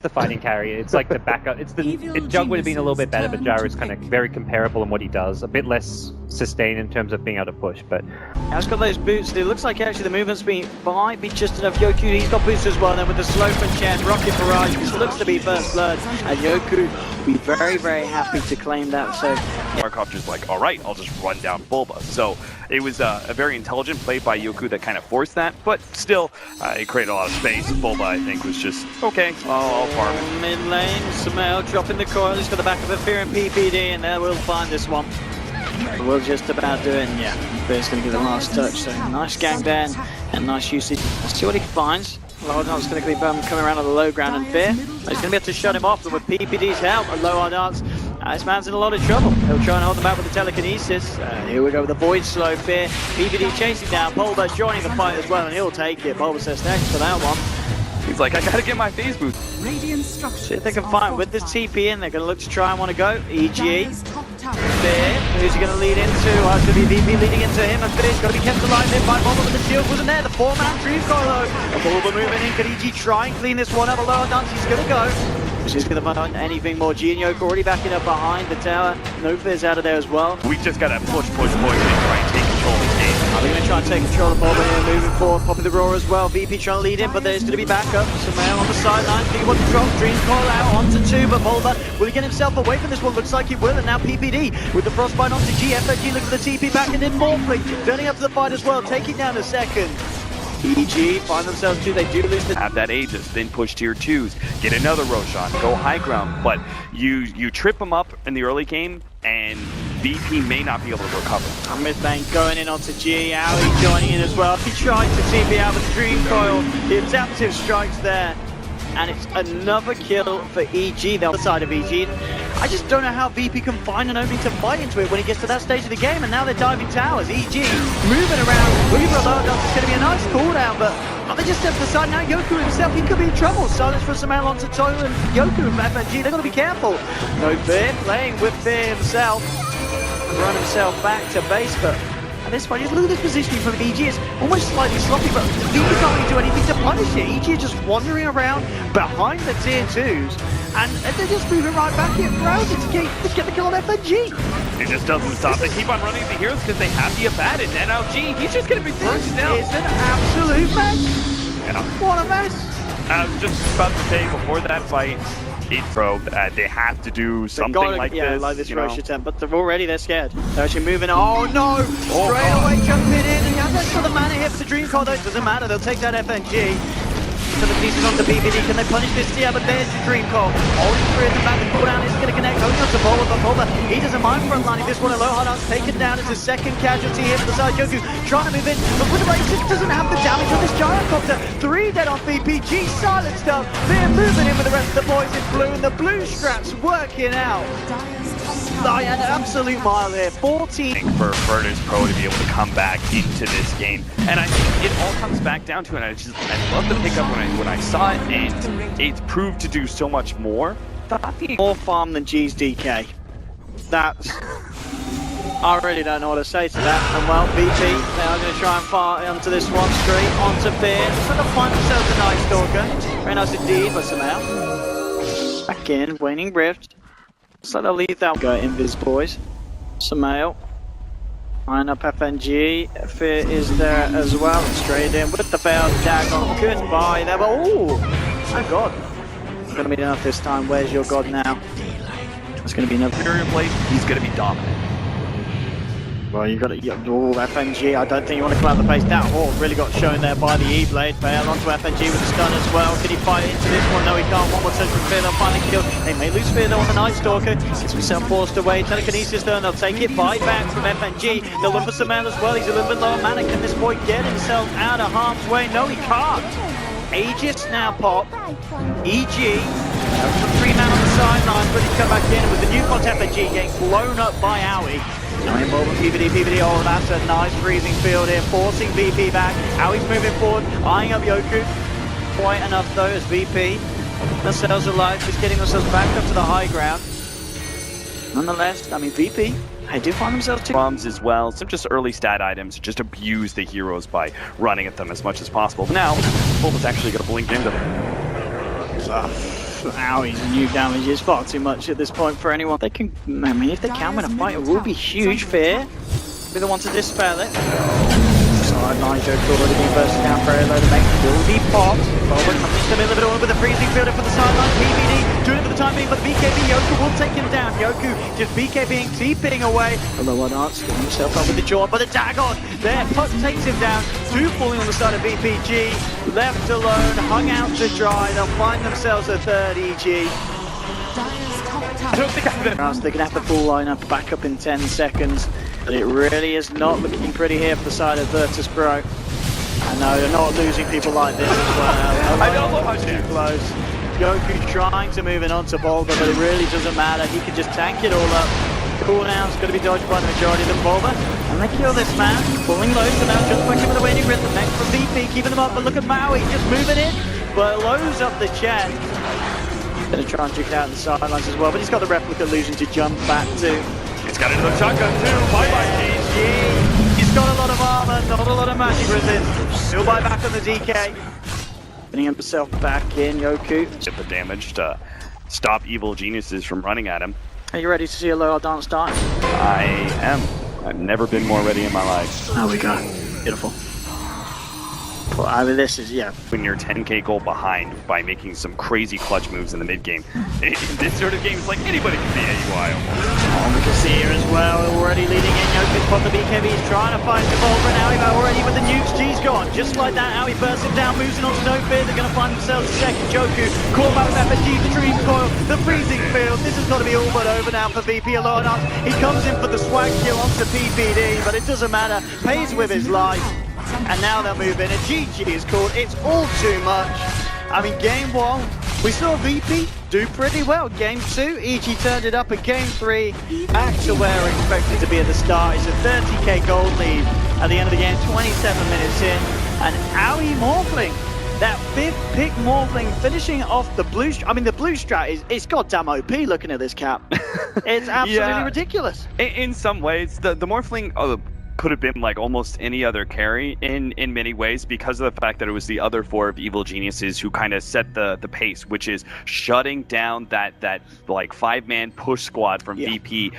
the fighting carry. It's like the backup. Jug would have been a little bit better, but Gyro's kind of very comparable in what he does. A bit less sustained in terms of being able to push, but He's got those boots. It looks like actually the movement's might be just enough. Yoku, he's got boots as well. Then with the slow from Chen, Rocket Barrage, this looks to be first blood, and Yoku will be very, very happy to claim that. So Markov just like, all right, I'll just run down Bulba. So it was a very intelligent play by Yoku that kind of forced that, but still, it created a lot of space. Bulba, I think, was just, okay, I'll farm it. Mid lane, Sumail dropping the coil. He's got the back of a Fear and PPD, and there we'll find this one. We'll just about do it, and yeah, Fear's going to get the last touch. So nice gang there, and nice usage. Let's see what he finds. Low-Hard's going to be coming around on the low ground, and Fear, he's going to be able to shut him off, but with PPD's help, and Low-Hard's, this man's in a lot of trouble. He'll try and hold them out with the telekinesis. Here we go with the Void Slow. Fear, PPD chasing down, Bulba joining the fight as well, and he'll take it. Bulba says thanks for that one. He's like, I gotta get my phase boost. See if they can find with this TP in. They're going to look to try and want to go. EG. Fear, who's he going to lead into? It's going to be VP leading into him, and Fear's got to be kept alive in by Bulba, but the shield wasn't there. The 4-man Dream Coil though. Bulba moving in. Can EG try and clean this one up? Low dance, he's going to go. She's going to find anything more. GeGe and Yoku already backing up behind the tower. No Fear's out of there as well. We just gotta push, and try and take control of this game. They're going to try and take control of Bulba here, moving forward, popping the roar as well. VP trying to lead in, but there's going to be backup. Sumail on the sideline, he wants to drop. Dream Coil out onto 2, but Bulba, will he get himself away from this one? Looks like he will, and now PPD with the Frostbite onto G. FNG looks at the TP back, and then more flick, turning up to the fight as well, taking down a second. EG find themselves too, they do lose the... Have that Aegis, then push tier 2s, get another Roshan, go high ground, but you trip them up in the early game, and VP may not be able to recover. Mid-lane going in onto G, Ali joining in as well. He tried to TP out with the Dream Coil, the adaptive strikes there, and it's another kill for EG, the other side of EG. I just don't know how VP can find an opening to fight into it when he gets to that stage of the game, and now they're diving towers. EG moving around, looking for a low dance. It's going to be a nice cooldown, but they just step to the side now. Yoku himself, he could be in trouble. Silence for Sumail onto Toil, and Yoku and FNG, they've got to be careful. No Fear, playing with Fear himself, and run himself back to base, but at this point, just look at this positioning from EG. It's almost slightly sloppy, but VP can't really do anything to punish it. EG just wandering around behind the tier 2s, and they're just moving right back here, browsing to get the kill on FNG. It just doesn't stop. They keep on running the heroes because they have the advantage. And now G, he's just going to be burst down. It's an absolute mess. Yeah. What a mess. I was just about to say, before that fight, they have to do something like this. Yeah, like this rush attempt, but they're scared. They're actually moving. Oh no! Straight away jumping in, and that's for the mana here for the Dream Coil. Though it doesn't matter, they'll take that FNG. So the pieces onto PPD, can they punish this? Yeah, but there's the Dream Coil. Holding through at the back, the cooldown is going to connect. Only onto Bulba, but Bulba, he doesn't mind frontlining this one. A Low-Hard's taken down as his second casualty here for the side. Yoku trying to move in, but with the race, just doesn't have the damage on this Gyrocopter. 3 dead on VPG, silenced up. They're moving in with the rest of the boys in blue, and the blue scraps working out. An absolute mile here, 14. For Furnace Pro to be able to come back into this game. And I think it all comes back down to it. I love the pickup when I saw it, and it's proved to do so much more. More farm than G's DK. That's... I really don't know what to say to that. And well, VP, they are going to try and fire onto this one, straight onto Fear. Trying to find themselves a nice Stalker. Very nice indeed, but somehow. Back in, Waning Rift. So they'll leave that go invis, boys. Sumail. Line up FNG. Fear is there as well. Straight in with the failed Dagon. Goodbye there. Oh! My god. It's going to be enough this time. Where's your god now? It's going to be another. Superior play, he's going to be dominant. Well, you got to. Oh, FNG. I don't think you want to come out the base. That hole really got shown there by the E-Blade. Fail onto FNG with the stun as well. Can he fight into this one? No, he can't. One more touch from Fear. They'll finally kill. They may lose Fear though on the Night Stalker. Gets himself forced away. Telekinesis though, and they'll take it. Buyback from FNG. They'll look for Sumail as well. He's a little bit low on mana. Can this boy get himself out of harm's way? No, he can't. Aegis now pop. EG. 3-man on the sideline, but he's come back in with the new pot FNG getting blown up by Owie. Now involving PPD, oh that's a nice freezing field here, forcing VP back. Owie's moving forward, eyeing up Yoku. Quite enough though as VP themselves alive, just getting themselves back up to the high ground. Nonetheless, I mean VP, they do find themselves too. Bombs as well, some just early stat items, just abuse the heroes by running at them as much as possible. Now, Bulba's actually going to blink into them. Owie's new damage is far too much at this point for anyone. They can, I mean, if they can win a fight, it will be huge. Fear be the one to dispel it. Sideline Joke already being bursted down very low. The mate will be popped. Forward comes into the middle of it all with a freezing fielder for the sideline. PBD doing it for the time being, but BKB Yoku will take him down. Yoku just BKBing, TPing away. Although Dance getting himself up with the jaw, but the Dagon there, Puck takes him down. Two falling on the side of BPG. Left alone, hung out to dry. They'll find themselves a third EG. I don't think I've been. They can have the full lineup back up in 10 seconds. But it really is not looking pretty here for the side of Virtus Pro. I know they're not losing people like this as well. I know how too close. Yoku trying to move it onto Bulba, but it really doesn't matter. He can just tank it all up. Cooldown's going to be dodged by the majority of the Bulba. And they kill this man. Pulling low, so now just back in with the waiting rhythm. Next from VP, keeping them up. But look at Maui just moving in. But Low's up the chest. Going to try and juke out the sidelines as well. But he's got the replica losing to jump back too. He's got another shotgun too. Bye-bye, GeGe. He's got a lot of armor, not a lot of magic resist. He'll buy back on the DK. Putting himself back in, Yoku. The damage to stop evil geniuses from running at him. Are you ready to see a low dance start? I am. I've never been more ready in my life. There we go. Beautiful. Well, I mean, this is, yeah. When you're 10k goal behind by making some crazy clutch moves in the mid game. In this sort of game, it's like anybody can be AUI almost. We can see here as well, already leading in. Yoku's put the BKB, he's trying to find the ball for an Aoi, but already with the nukes, G's gone. Just like that, Aoi bursts him down, moves in onto no fear. They're going to find themselves a second. Joku, caught back with FNG, the dream coil, the freezing field. This has got to be all but over now for VP Alone. He comes in for the swag kill onto PPD, but it doesn't matter. Pays with his life. And now they'll move in, and GeGe is called. It's all too much. I mean, game 1, we saw VP do pretty well. Game 2, EG turned it up. At game 3, back to where we expected to be at the start. It's a 30k gold lead at the end of the game, 27 minutes in. And Aoi Morphling, that 5th pick Morphling, finishing off the blue. I mean, the blue strat it's goddamn OP looking at this cap. It's absolutely ridiculous. In some ways, the Morphling could have been like almost any other carry in many ways because of the fact that it was the other 4 of evil geniuses who kind of set the pace, which is shutting down that like 5-man push squad from VP.